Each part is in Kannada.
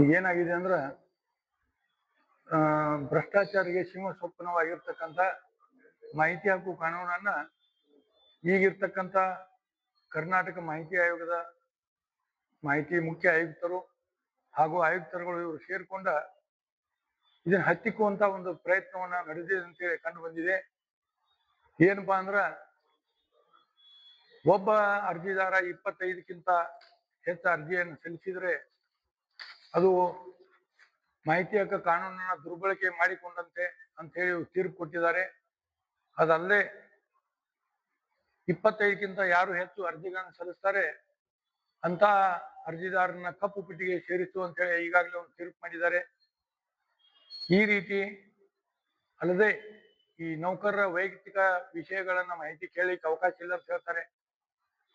ಈಗ ಏನಾಗಿದೆ ಅಂದ್ರ ಭ್ರಷ್ಟಾಚಾರಿಗೆ ಸಿಂಹ ಸ್ವಪ್ನವಾಗಿರ್ತಕ್ಕಂಥ ಮಾಹಿತಿ ಹಕ್ಕು ಕಾನೂನನ್ನ ಈಗಿರ್ತಕ್ಕಂಥ ಕರ್ನಾಟಕ ಮಾಹಿತಿ ಆಯೋಗದ ಮಾಹಿತಿ ಮುಖ್ಯ ಆಯುಕ್ತರು ಹಾಗೂ ಆಯುಕ್ತರುಗಳು ಇವರು ಸೇರ್ಕೊಂಡ ಇದನ್ನ ಹತ್ತಿಕ್ಕುವಂತ ಒಂದು ಪ್ರಯತ್ನವನ್ನ ನಡೆದಿದೆ ಅಂತೇಳಿ ಕಂಡು ಬಂದಿದೆ. ಏನಪ್ಪಾ ಅಂದ್ರ ಒಬ್ಬ ಅರ್ಜಿದಾರ 25ಕ್ಕಿಂತ ಹೆಚ್ಚು ಅರ್ಜಿಯನ್ನು ಸಲ್ಲಿಸಿದ್ರೆ ಅದು ಮಾಹಿತಿ ಹಕ್ಕು ಕಾನೂನನ್ನ ದುರ್ಬಳಕೆ ಮಾಡಿಕೊಂಡಂತೆ ಅಂತ ಹೇಳಿ ತೀರ್ಪು ಕೊಟ್ಟಿದ್ದಾರೆ. ಅದಲ್ಲದೆ 25ಕ್ಕಿಂತ ಯಾರು ಹೆಚ್ಚು ಅರ್ಜಿಗಳನ್ನು ಸಲ್ಲಿಸ್ತಾರೆ ಅಂತ ಅರ್ಜಿದಾರನ ಕಪ್ಪು ಪಟ್ಟಿಗೆ ಸೇರಿಸು ಅಂತ ಹೇಳಿ ಈಗಾಗಲೇ ಒಂದು ತೀರ್ಪು ಮಾಡಿದ್ದಾರೆ. ಈ ರೀತಿ ಅಲ್ಲದೆ ಈ ನೌಕರರ ವೈಯಕ್ತಿಕ ವಿಷಯಗಳನ್ನ ಮಾಹಿತಿ ಕೇಳಲಿಕ್ಕೆ ಅವಕಾಶ ಇಲ್ಲ ಅಂತ ಹೇಳ್ತಾರೆ.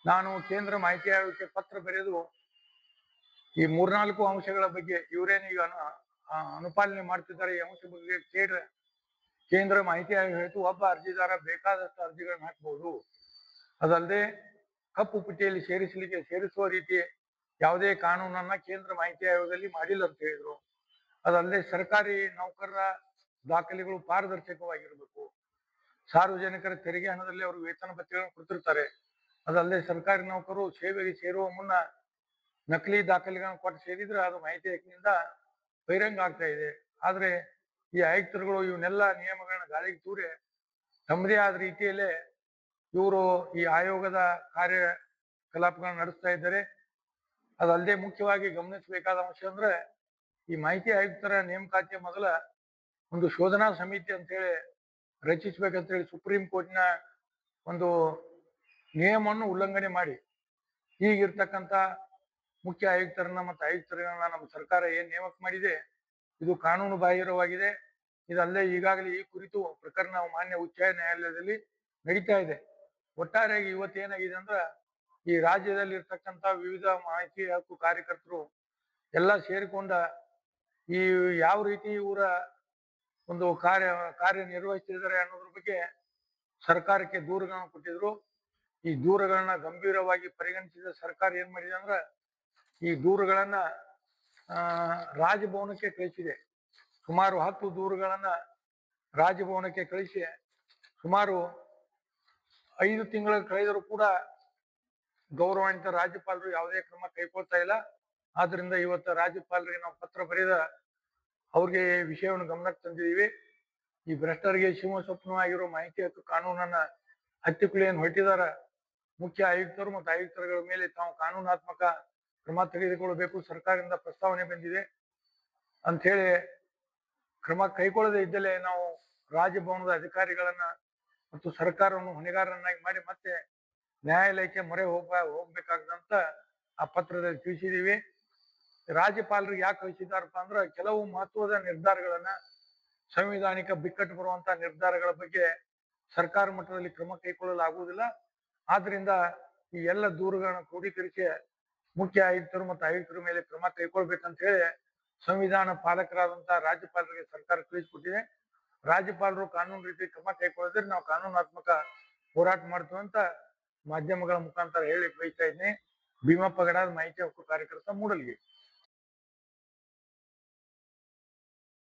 ನಾನು ಕೇಂದ್ರ ಮಾಹಿತಿ ಆಯೋಗಕ್ಕೆ ಪತ್ರ ಬರೆದು ಈ 3-4 ಅಂಶಗಳ ಬಗ್ಗೆ ಇವರೇನೀಗ ಅನುಪಾಲನೆ ಮಾಡ್ತಿದ್ದಾರೆ. ಈ ಅಂಶ ಬಗ್ಗೆ ಕೇಂದ್ರ ಮಾಹಿತಿ ಆಯೋಗ ಹೇಳ್ತು ಒಬ್ಬ ಅರ್ಜಿದಾರ ಬೇಕಾದಷ್ಟು ಅರ್ಜಿಗಳನ್ನ ಹಾಕಬಹುದು. ಅದಲ್ಲದೆ ಕಪ್ಪು ಪಟ್ಟಿಯಲ್ಲಿ ಸೇರಿಸುವ ರೀತಿ ಯಾವುದೇ ಕಾನೂನನ್ನ ಕೇಂದ್ರ ಮಾಹಿತಿ ಆಯೋಗದಲ್ಲಿ ಮಾಡಿಲ್ಲ ಅಂತ ಹೇಳಿದ್ರು. ಅದಲ್ಲದೆ ಸರ್ಕಾರಿ ನೌಕರರ ದಾಖಲೆಗಳು ಪಾರದರ್ಶಕವಾಗಿರ್ಬೇಕು. ಸಾರ್ವಜನಿಕರ ತೆರಿಗೆ ಹಣದಲ್ಲಿ ಅವರು ವೇತನ ಭತ್ಯೆಗಳನ್ನು ಕೊಡ್ತಿರ್ತಾರೆ. ಅದಲ್ಲದೆ ಸರ್ಕಾರಿ ನೌಕರರು ಸೇವೆಗೆ ಸೇರುವ ಮುನ್ನ ನಕಲಿ ದಾಖಲೆಗಳನ್ನು ಕೊಟ್ಟು ಸೇರಿದ್ರೆ ಅದು ಮಾಹಿತಿ ಹಕ್ಕಿನಿಂದ ಬಹಿರಂಗ ಆಗ್ತಾ ಇದೆ. ಆದ್ರೆ ಈ ಆಯುಕ್ತರುಗಳು ಇವನ್ನೆಲ್ಲ ನಿಯಮಗಳನ್ನ ಗಾಳಿಗೆ ತೂರಿ ತಮ್ಮದೇ ಆದ ರೀತಿಯಲ್ಲೇ ಇವರು ಈ ಆಯೋಗದ ಕಾರ್ಯಕಲಾಪಗಳನ್ನ ನಡೆಸ್ತಾ ಇದ್ದಾರೆ. ಅದಲ್ಲದೆ ಮುಖ್ಯವಾಗಿ ಗಮನಿಸಬೇಕಾದ ಅಂಶ ಅಂದ್ರೆ ಈ ಮಾಹಿತಿ ಆಯುಕ್ತರ ನೇಮಕಾತಿಯ ಮೊದಲ ಒಂದು ಶೋಧನಾ ಸಮಿತಿ ಅಂತೇಳಿ ರಚಿಸ್ಬೇಕಂತೇಳಿ ಸುಪ್ರೀಂ ಕೋರ್ಟ್ನ ಒಂದು ನಿಯಮವನ್ನು ಉಲ್ಲಂಘನೆ ಮಾಡಿ ಈಗಿರ್ತಕ್ಕಂಥ ಮುಖ್ಯ ಆಯುಕ್ತರನ್ನ ಮತ್ತು ಆಯುಕ್ತರನ್ನ ನಮ್ಮ ಸರ್ಕಾರ ಏನ್ ನೇಮಕ ಮಾಡಿದೆ ಇದು ಕಾನೂನು ಬಾಹಿರವಾಗಿದೆ. ಇದಲ್ಲದೆ ಈಗಾಗಲೇ ಈ ಕುರಿತು ಪ್ರಕರಣ ಮಾನ್ಯ ಉಚ್ಚ ನ್ಯಾಯಾಲಯದಲ್ಲಿ ನಡೀತಾ ಇದೆ. ಒಟ್ಟಾರೆಯಾಗಿ ಇವತ್ತೇನಾಗಿದೆ ಅಂದ್ರ ಈ ರಾಜ್ಯದಲ್ಲಿ ಇರ್ತಕ್ಕಂಥ ವಿವಿಧ ಮಾಹಿತಿ ಹಕ್ಕು ಕಾರ್ಯಕರ್ತರು ಎಲ್ಲ ಸೇರಿಕೊಂಡ ಈ ಯಾವ ರೀತಿ ಇವರ ಒಂದು ಕಾರ್ಯ ನಿರ್ವಹಿಸ್ತಿದ್ದಾರೆ ಅನ್ನೋದ್ರ ಬಗ್ಗೆ ಸರ್ಕಾರಕ್ಕೆ ದೂರುಗಳನ್ನ ಕೊಟ್ಟಿದ್ರು. ಈ ದೂರುಗಳನ್ನ ಗಂಭೀರವಾಗಿ ಪರಿಗಣಿಸಿದ ಸರ್ಕಾರ ಏನ್ ಮಾಡಿದೆ ಅಂದ್ರ ಈ ದೂರುಗಳನ್ನ ರಾಜಭವನಕ್ಕೆ ಕಳಿಸಿದೆ. ಸುಮಾರು 10 ದೂರುಗಳನ್ನ ರಾಜಭವನಕ್ಕೆ ಕಳಿಸಿ ಸುಮಾರು 5 ತಿಂಗಳು ಕಳೆದರೂ ಕೂಡ ಗೌರವಾನ್ವಿತ ರಾಜ್ಯಪಾಲರು ಯಾವುದೇ ಕ್ರಮ ಕೈಗೊಳ್ತಾ ಇಲ್ಲ. ಆದ್ರಿಂದ ಇವತ್ತು ರಾಜ್ಯಪಾಲರಿಗೆ ನಾವು ಪತ್ರ ಬರೆದ ಅವ್ರಿಗೆ ವಿಷಯವನ್ನು ಗಮನಕ್ಕೆ ತಂದಿದ್ದೀವಿ. ಈ ಭ್ರಷ್ಟರಿಗೆ ಸಿಂಹ ಸ್ವಪ್ನವಾಗಿರೋ ಮಾಹಿತಿ ಹಕ್ಕು ಕಾನೂನನ್ನ ಹತ್ತಿಕ್ಕುಳಿಯನ್ನು ಹೊರಟಿದಾರ ಮುಖ್ಯ ಆಯುಕ್ತರು ಮತ್ತು ಆಯುಕ್ತರುಗಳ ಮೇಲೆ ತಾವು ಕಾನೂನಾತ್ಮಕ ಕ್ರಮ ತೆಗೆದುಕೊಳ್ಳಬೇಕು. ಸರ್ಕಾರದಿಂದ ಪ್ರಸ್ತಾವನೆ ಬಂದಿದೆ ಅಂತ ಹೇಳಿ ಕ್ರಮ ಕೈಗೊಳ್ಳದೇ ಇದ್ದಲೇ ನಾವು ರಾಜಭವನದ ಅಧಿಕಾರಿಗಳನ್ನ ಮತ್ತು ಸರ್ಕಾರವನ್ನು ಹೊಣೆಗಾರರನ್ನಾಗಿ ಮಾಡಿ ಮತ್ತೆ ನ್ಯಾಯಾಲಯಕ್ಕೆ ಮೊರೆ ಹೋಗ್ಬೇಕಾದಂತ ಆ ಪತ್ರದಲ್ಲಿ ತಿಳಿಸಿದೀವಿ. ರಾಜ್ಯಪಾಲರಿಗೆ ಯಾಕೆ ಕಳಿಸಿದಾರಪ್ಪ ಅಂದ್ರ ಕೆಲವು ಮಹತ್ವದ ನಿರ್ಧಾರಗಳನ್ನ ಸಂವಿಧಾನಿಕ ಬಿಕ್ಕಟ್ಟು ಬರುವಂತಹ ನಿರ್ಧಾರಗಳ ಬಗ್ಗೆ ಸರ್ಕಾರ ಮಟ್ಟದಲ್ಲಿ ಕ್ರಮ ಕೈಗೊಳ್ಳಲಾಗುವುದಿಲ್ಲ. ಆದ್ರಿಂದ ಈ ಎಲ್ಲ ದೂರುಗಳನ್ನ ಕ್ರೋಢೀಕರಿಸಿ ಮುಖ್ಯ ಆಯುಕ್ತರು ಮತ್ತು ಆಯುಕ್ತರ ಮೇಲೆ ಕ್ರಮ ಕೈಗೊಳ್ಬೇಕಂತ ಹೇಳಿ ಸಂವಿಧಾನ ಪಾಲಕರಾದಂತಹ ರಾಜ್ಯಪಾಲರಿಗೆ ಸರ್ಕಾರ ತಿಳಿಸಿಕೊಟ್ಟಿದೆ. ರಾಜ್ಯಪಾಲರು ಕಾನೂನು ರೀತಿ ಕ್ರಮ ಕೈಗೊಳ್ಳಿದ್ರೆ ನಾವು ಕಾನೂನಾತ್ಮಕ ಹೋರಾಟ ಮಾಡ್ತೀವಿ ಅಂತ ಮಾಧ್ಯಮಗಳ ಮುಖಾಂತರ ಹೇಳಿ ಬಯಸ್ತಾ ಇದ್ದೀನಿ. ಭೀಮಪ್ಪ ಗಡಾದ್ ಮಾಹಿತಿ ಹಕ್ಕು ಕಾರ್ಯಕರ್ತ ಮೂಡಲ್ಗಿ.